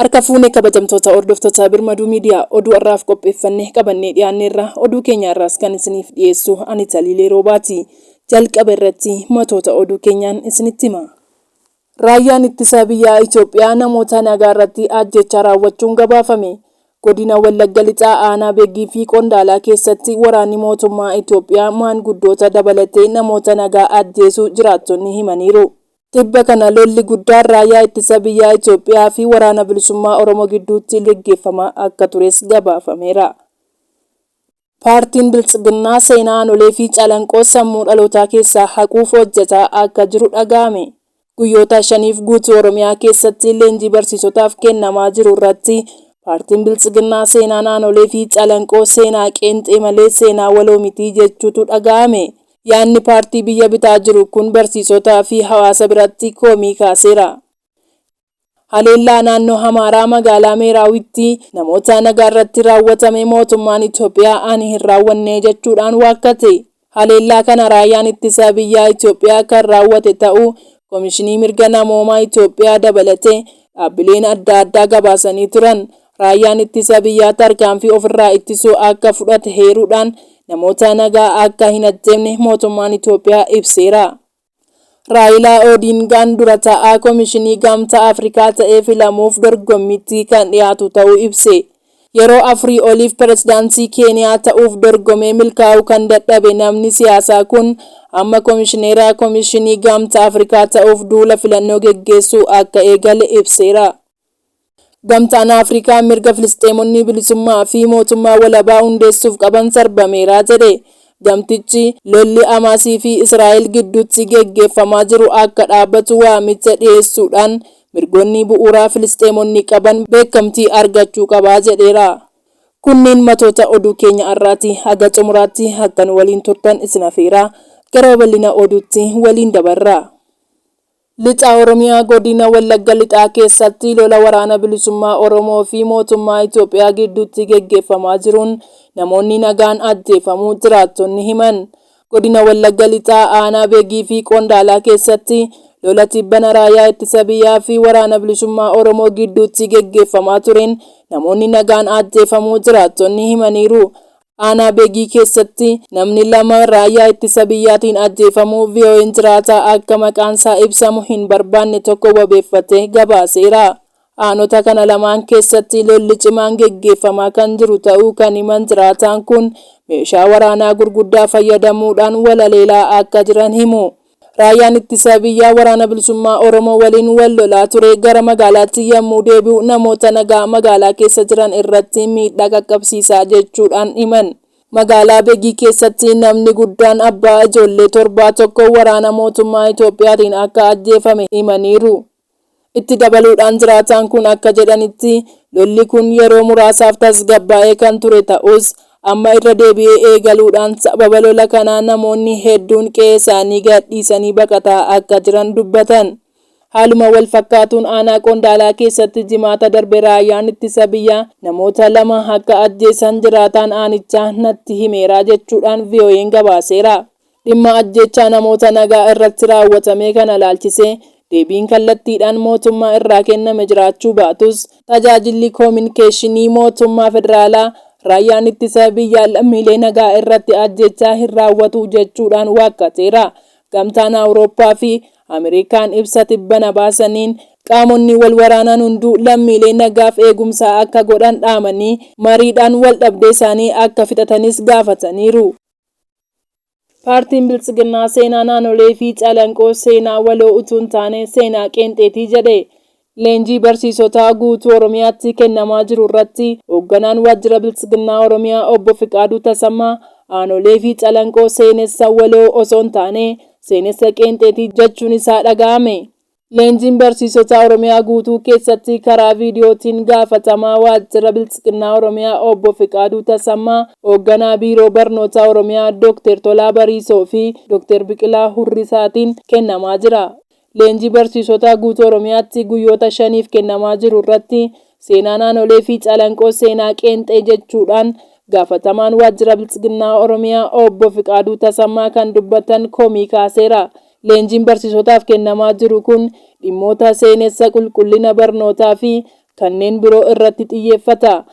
Harka fuunee kabajamtoota hordoftoota Birmaduu Miidiyaa oduu har'aaf qopheeffannee qabannee dhiyaanneerra. Oduu keenya irraas kan isiniif dhiyeessu ani Taliilee Roobaati. Jalqaba irratti matoota oduu keenyaan isinitti hima. Raayyaan ittisa biyyaa Itoophiyaa namoota nagaa irratti ajjeechaa raawwachuun gabaafame. Godina Wallagga Lixaa aanaa Beegii fi Qondaalaa keessatti waraanni mootummaa Itoophiyaa maanguddoota dabalatee namoota nagaa ajjeesuu jiraattonni himaniiru. Tibba kana lolli guddaan raayyaa ittisa biyyaa Itoophiyaa fi waraana bilisummaa Oromoo gidduutti gaggeeffamaa akka tures gabaafameera. Paartiin Biltsiginnaa seenaa aanolee fi calanqoo sammuu dhalootaa keessaa haquuf hojjetaa akka jiru dhaga'ame. Guyyoota 5f guutuu Oromiyaa keessatti leenjii barsiisotaaf kennamaa jiru irratti paartiin Biltsiginnaa seenaa aanolee fi calanqoo seenaa qeenxee malee seenaa waloo miti jechuutu dhaga'ame. Yaanni paartii biyya bitaa jiru kun barsiisotaa fi hawaasa biratti koomii kaaseera. Haleellaa naannoo Amaaraa magaalaa Meeraawitti namoota nagaa irratti raawwatame mootummaan Itoophiyaa ani hin raawwanne jechuudhaan waakkate. Haleellaa kana raayyaan ittisa biyyaa Itoophiyaa kan raawwate ta'uu Komishinii Mirga Namoomaa Itoophiyaa dabalatee dhaabbileen adda addaa gabaasanii turan. Raayyaan ittisa biyyaa tarkaanfii ofirraa ittisuu akka fudhate heeruudhaan namoota nagaa akka hin ajjeefne mootummaan Itoophiyaa ibseera. Raayilaa Oodingaan dura taa'aa Komishinii Gamtaa Afrikaa ta'ee filamuuf dorgommiitti kan dhiyaatu ta'uu ibse. Yeroo 4 oliif pirezidaantii Keeniyaa ta'uuf dorgomee milkaa'uu kan dadhabe namni siyaasaa kun amma komishineeraa Komishinii Gamtaa Afrikaa ta'uuf duula filannoo geggeessuu akka eegale ibseera. Gamtaan Afrikaa mirga Filisxeemonni bilisummaa fi mootummaa walabaa hundeessuuf qaban sarbameera jedhe. Gamtichi lolli Hamaasii fi Israa'el gidduutti geggeeffamaa jiru akka dhaabbatu waamicha dhiyeessuudhaan mirgoonni bu'uuraa Filisxeemonni qaban beekamtii argachuu qabaa jedheera. Kunneen matoota oduu keenya har'aati. Haga xumuraatti akkan waliin turtan isin afeera. Gara bal'ina oduutti waliin dabarra. Lixa Oromiyaa godina Wallagga Lixaa keessatti lola waraana bilisummaa Oromoo fi mootummaa Itoophiyaa gidduutti geggeeffamaa jiruun namoonni nagaan ajjeefamuu jiraattonni himan. Godina Wallagga Lixaa aanaa Beegii fi Qondaalaa keessatti lola tibbana raayyaa ittisa biyyaa fi waraana bilisummaa Oromoo gidduutti geggeeffamaa tureen namoonni nagaan ajjeefamuu jiraattonni himaniiru. Aanaa Beegii keessatti namni 2 raayyaa ittisa biyyaatiin ajjeefamuu VOA'n jiraataa akka maqaansaa ibsamu hin barbaanne tokko wabeeffatee gabaaseera. Aanota kana lamaan keessatti lolli cimaan geggeeffamaa kan jiru ta'uu kan himan jiraataan kun meeshaa waraanaa gurguddaa fayyadamuudhaan walaleelaa akka jiran himu. Raayyaan ittisa biyyaa waraana bilisummaa Oromoo waliin wal lolaa ture gara magaalaatti yommuu deebi'u namoota nagaa magaalaa keessa jiran irratti miidhaa qaqqabsiisaa jechuudhaan himan. Magaalaa Beegii keessatti namni guddaan abbaa ijoollee 7 tokko waraana mootummaa Itoophiyaatiin akka ajjeefame himaniiru. Itti dabaluudhaan jiraataan kun akka jedhanitti lolli kun yeroo muraasaaf tasgabbaa'ee kan ture ta'us amma irra deebi'ee eegaluudhaan sababa lola kanaa namoonni hedduun qe'ee isaanii gadhiisanii baqataa akka jiran dubbatan. Haaluma wal fakkaatuun aanaa Qondaalaa keessatti jimaata darbe raayyaan ittisa biyyaa namoota 2 akka ajjeesan jiraataan aanichaa natti himeera jechuudhaan VOA'n gabaaseera. Dhimma ajjeechaa namoota nagaa irratti raawwatame kana ilaalchisee deebiin kallattiidhaan mootummaa irraa kenname jiraachuu baatus tajaajilli koominikeeshinii mootummaa federaalaa raayyaan ittisa biyyaa lammiilee nagaa irratti ajjeechaa hin raawwatu jechuudhaan waakkateera. Gamtaan Awurooppaa fi Ameerikaan ibsa tibbana baasaniin qaamonni wal waraanan hunduu lammiilee nagaaf eegumsaa akka godhan dhaamanii mariidhaan wal dhabdee isaanii akka fixatanis gaafataniiru. Paartiin Biltsiginnaa seenaa aanolee fi calanqoo seenaa waloo utuu hin taane seenaa qeenxeetii jedhe. Leenjii barsiisotaa guutuu Oromiyaatti kennamaa jiru irratti hoogganaan waajjira Biltsiginnaa Oromiyaa obbo Fiqaaduu Tasammaa aanolee fi calanqoo seenessa waloo osoo hin taane seenessa qeenxeetii jechuun isaa dhaga'ame. Leenjiin barsiisotaa Oromiyaa guutuu keessatti karaa viidiyootiin gaafatamaa waajjira Biltsiginnaa Oromiyaa obbo Fiqaaduu Tasammaa, hoogganaa biiroo barnoota Oromiyaa Dr. Tolaa Bariisoo fi Dr. Biqilaa Hurrisaatiin kennamaa jira. Leenjii barsiisotaa guutuu Oromiyaatti guyyoota 5f kennamaa jiru irratti seenaa aanolee fi calanqoo seenaa qeenxee jechuudhaan gaafatamaan waajjira Biltsiginnaa Oromiyaa obbo Fiqaaduu Tasammaa kan dubbatan koomii kaaseera. Leenjiin barsiisotaaf kennamaa jiru kun dhimmoota seenessa qulqullina barnootaa fi kanneen biroo irratti xiyyeeffata.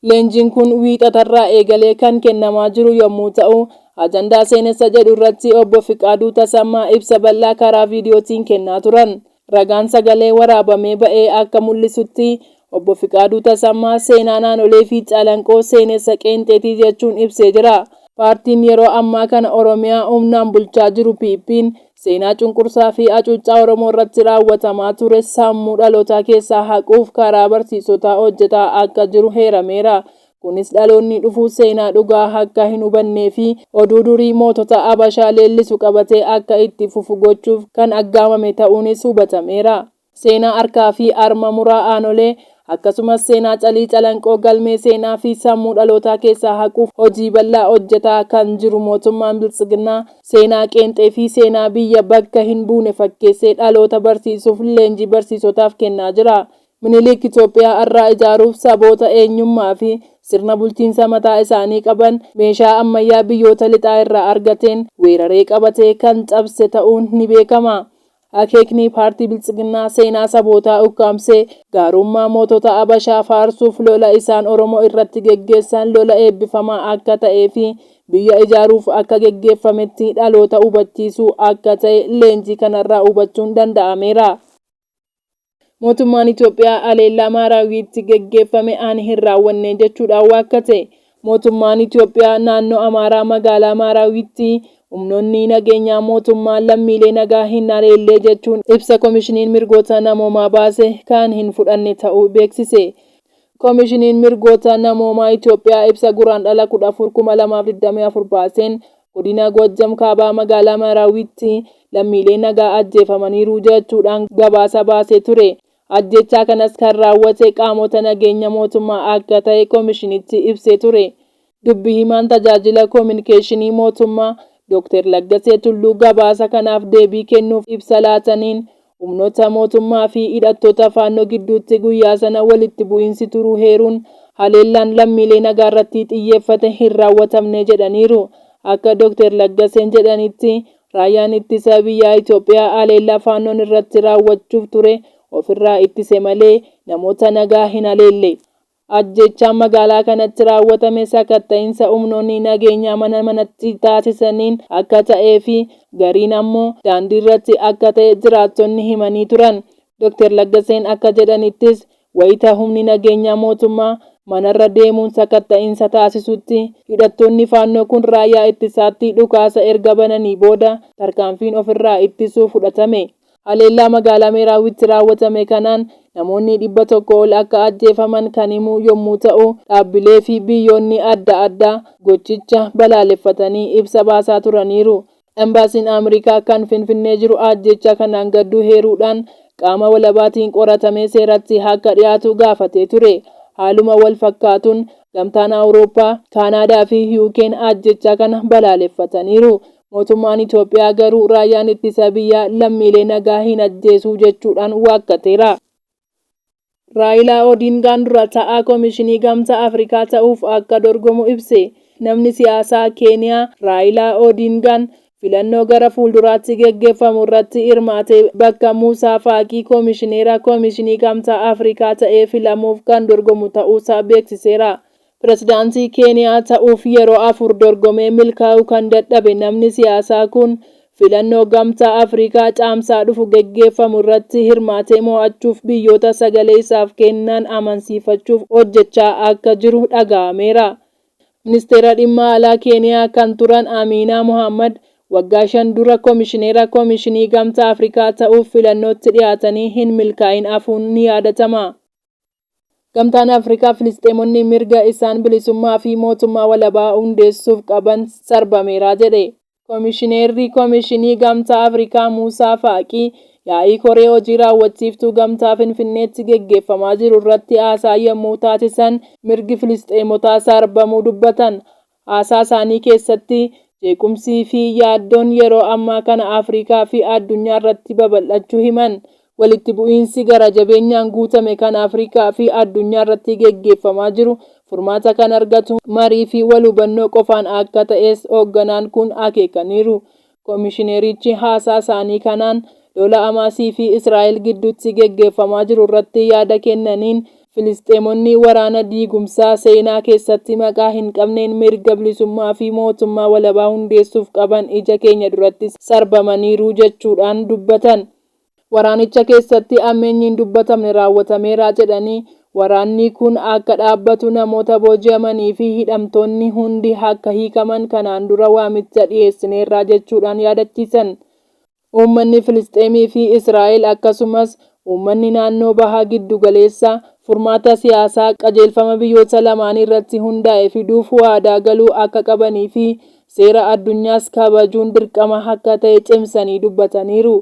Leenjiin kun wiixatarraa eegalee kan kennamaa jiru yommuu ta'u, ajandaa seenessa jedhu irratti obbo Fiqaaduu Tasammaa ibsa bal'aa karaa viidiyootiin kennaa turan. Ragaan sagalee waraabamee ba'ee akka mul'isutti obbo Fiqaaduu Tasammaa seenaa naannolee fi calanqoo seenessa qeenxeetii jechuun ibsee jira. Paartiin yeroo ammaa kana Oromiyaa humnaan bulchaa jiru PP'n seenaa cunqursaa fi hacuuccaa Oromoo irratti raawwatamaa ture sammuu dhalootaa keessaa haquuf karaa barsiisotaa hojjetaa akka jiru heerameera. Kunis dhaloonni dhufu seenaa dhugaa akka hin hubannee fi oduu durii mootota Habashaa leellisu qabatee akka itti fufu gochuuf kan aggaamame ta'uunis hubatameera. Seenaa harkaa fi harma muraa aanolee akkasumas seenaa calii calanqoo galmee seenaa fi sammuu dhalootaa keessaa haquuf hojii bal'aa hojjetaa kan jiru mootummaan Biltsiginnaa seenaa qeenxee fi seenaa biyya bakka hin buune fakkeessee dhaloota barsiisuuf leenjii barsiisotaaf kennaa jira. Minilik Itoophiyaa irraa ijaaruuf saboota eenyummaa fi sirna bulchiinsa mataa isaanii qaban meeshaa ammayyaa biyyoota lixaa irraa argateen weeraree qabatee kan cabse ta'uun ni beekama. Akeekni paartii Biltsiginnaa seenaa sabootaa ukkaamsee gaarummaa mootota Habashaa faarsuuf lola isaan Oromoo irratti geggeessan lola eebbifamaa akka ta'ee fi biyya ijaaruuf akka geggeeffametti dhaloota hubachiisuu akka ta'e leenjii kanarraa hubachuun danda'ameera. Mootummaan Itoophiyaa aleellaa Maarawiitti geggeeffame ani hin raawwanne jechuudhaan waakkate. Mootummaan Itoophiyaa naannoo Amaaraa magaalaa Maarawiitti humnoonni nageenyaa mootummaa lammiilee nagaa hin haleellee jechuun ibsa koomishiniin mirgoota namoomaa baase kan hin fudhanne ta'uu beeksise. Koomishiniin mirgoota namoomaa Itoophiyaa ibsa guraandhala 14/2024 baaseen godina Gojjam kaabaa magaalaa Maarawiitti lammiilee nagaa ajjeefamaniiru jechuudhaan gabaasa baasee ture. Ajjechaa kanas kan raawwate qaamota nageenya mootummaa akka ta'e koomishinichi ibsee ture. Dubbii himaan tajaajila koominikeeshinii mootummaa Dr. Laggasee Tulluu gabaasa kanaaf deebii kennuuf ibsa laataniin humnoota mootummaa fi hidhattoota faannoo gidduutti guyyaa sana walitti bu'iinsi turuu heeruun haleellaan lammiilee nagaa irratti xiyyeeffate hin raawwatamne jedhaniiru. Akka Dr. Laggaseen jedhanitti raayyaan ittisa biyyaa Itoophiyaa haleellaa faannoon irratti raawwachuuf ture ofirraa ittise malee namoota nagaa hin haleelle. Ajjechaan magaalaa kanatti raawwatame sakatta'iinsa humnoonni nageenyaa manatti taasisaniin akka ta'ee fi gariin ammoo daandii irratti akka ta'e jiraattonni himanii turan. Dr. Laggaseen akka jedhanittis wayita humni nageenyaa mootummaa manarra deemuun sakatta'iinsa taasisutti hidhattoonni faannoo kun raayyaa ittisaatti dhukaasa erga bananii booda tarkaanfiin ofirraa ittisuu fudhatame. Haleellaa magaalaa Maarawiitti raawwatame kanaan namoonni 100 ol akka ajjeefaman kan himu yommuu ta'u, dhaabbilee fi biyyoonni adda addaa gochicha balaaleffatanii ibsa baasaa turaniiru. Embaasiin Ameerikaa kan Finfinnee jiru ajjecha kanaan gadduu heeruudhaan qaama walabaatiin qoratamee seeratti akka dhiyaatu gaafatee ture. Haaluma wal fakkaatuun gamtaan Awurooppaa, Kaanaadaa fi UK'n ajjecha kana balaaleffataniiru. Mootummaan Itoophiyaa garuu raayyaan ittisa biyyaa lammiilee nagaa hin ajjeesuu jechuudhaan waakkateera. Raayilaa Oodingaan dura ta'aa Koomishinii Gamtaa Afrikaa ta'uuf akka dorgomu ibse. Namni siyaasaa Keeniyaa Raayilaa Oodingaan filannoo gara fuulduraatti geggeeffamu irratti hirmaatee bakka Muusaa Faaqii Koomishineera Koomishinii Gamtaa Afrikaa ta'ee filamuuf kan dorgomu ta'uusaa beeksiseera. Pireezidaantii Keeniyaa ta'uuf yeroo 4 dorgomee milkaa'uu kan dadhabe namni siyaasaa kun filannoo Gamtaa Afrikaa caamsaa dhufu geggeeffamu irratti hirmaatee mo'achuuf biyyoota sagalee isaaf kennan amansiifachuuf hojjechaa akka jiru dhaga'ameera. Ministeera dhimma alaa Keeniyaa kan turan Amiinaa Mohaammed waggaa 5 dura Koomishineera Koomishinii Gamtaa Afrikaa ta'uuf filannootti dhiyaatanii hin milkaa'in hafuun ni yaadatama. Gamtaan Afrikaa Filisxeemonni mirga isaan bilisummaa fi mootummaa walabaa hundeessuuf qaban sarbameera jedhe. Koomishineerri Koomishinii Gamtaa Afrikaa Muusaa Faaqii yaa'ii koree hojii raawwachiiftuu Gamtaa Finfinneetti geggeeffamaa jiru irratti haasaa yommuu taasisan mirgi Filisxeemotaa sarbamuu dubbatan. Haasaa isaanii keessatti jeequmsii fi yaaddoon yeroo ammaa kana Afrikaa fi addunyaa irratti babal'achuu himan. Walitti bu'iinsi gara jabeenyaan guutame kan Afrikaa fi addunyaa irratti geggeeffamaa jiru furmaata kan argatu marii fi wal hubannoo qofaan akka ta'es hoogganaan kun akeekaniiru. Koomishineerichi haasaa isaanii kanaan lola Hamaasii fi Israa'el gidduutti geggeeffamaa jiru irratti yaada kennaniin Filisxeemonni waraana diigumsaa seenaa keessatti maqaa hin qabneen mirga bilisummaa fi mootummaa walabaa hundeessuuf qaban ija keenya duratti sarbamaniiru jechuudhaan dubbatan. Waraanicha keessatti ammeenyi hin dubbatamne raawwatameera jedhanii waraanni kun akka dhaabbatu namoota booji'amanii fi hidhamtoonni hundi akka hiikaman kanaan dura waamicha dhiyeessineerra jechuudhaan yaadachiisan. Uummanni Filisxeemii fi Israa'el akkasumas uummanni naannoo bahaa giddu galeessaa furmaata siyaasaa qajeelfama biyyoota lamaanii irratti hundaa'e fiduuf waadaa galuu akka qabanii fi seera addunyaas kabajuun dirqama akka ta'e cimsanii dubbataniiru.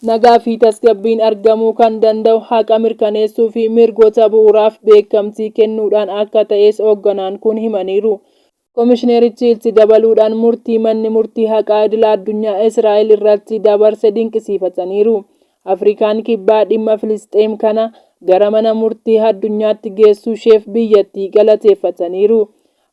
Nagaa fi tasgabbiin argamuu kan danda'u haqa mirkaneessuu fi mirgoota bu'uuraaf beekamtii kennuudhaan akka ta'es hoogganaan kun himaniiru. Komishinerichi itti dabaluudhaan murtii manni murtii haqaa idila addunyaa Israa'el irratti dabarse dinqisiifataniiru. Afrikaan kibbaa dhimma Filisxeem kana gara mana murtii addunyaatti geessuu isheef biyyattii galateeffataniiru.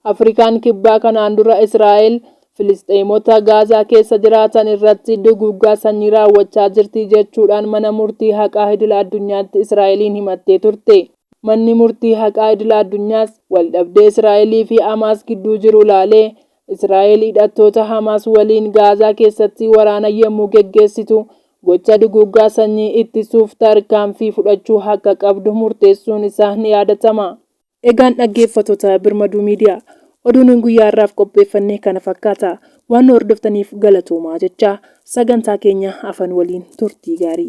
Afrikaan kibbaa kanaan dura Israa'el Filisxeemota Gaazaa keessa jiraatan irratti duguuggaa sanyii raawwachaa jirti jechuudhaan mana murtii haqaa idila addunyaatti Israa'eliin himattee turte. Manni murtii haqaa idila addunyaas waldhabdee Israa'elii fi Hamaas gidduu jiru ilaalee Israa'el hidhattoota Hamaas waliin Gaazaa keessatti waraana yommuu geggeessitu gocha duguuggaa sanyii ittisuuf tarkaanfii fudhachuu akka qabdu murteessuun isaa ni yaadatama. Egaan dhaggeeffattoota Birmaduu Miidiyaa oduun guyyaa har'aaf qopheeffannee kana fakkaata. Waan hordoftaniif galatoomaa jecha sagantaa keenya afaan waliin turtii gaarii.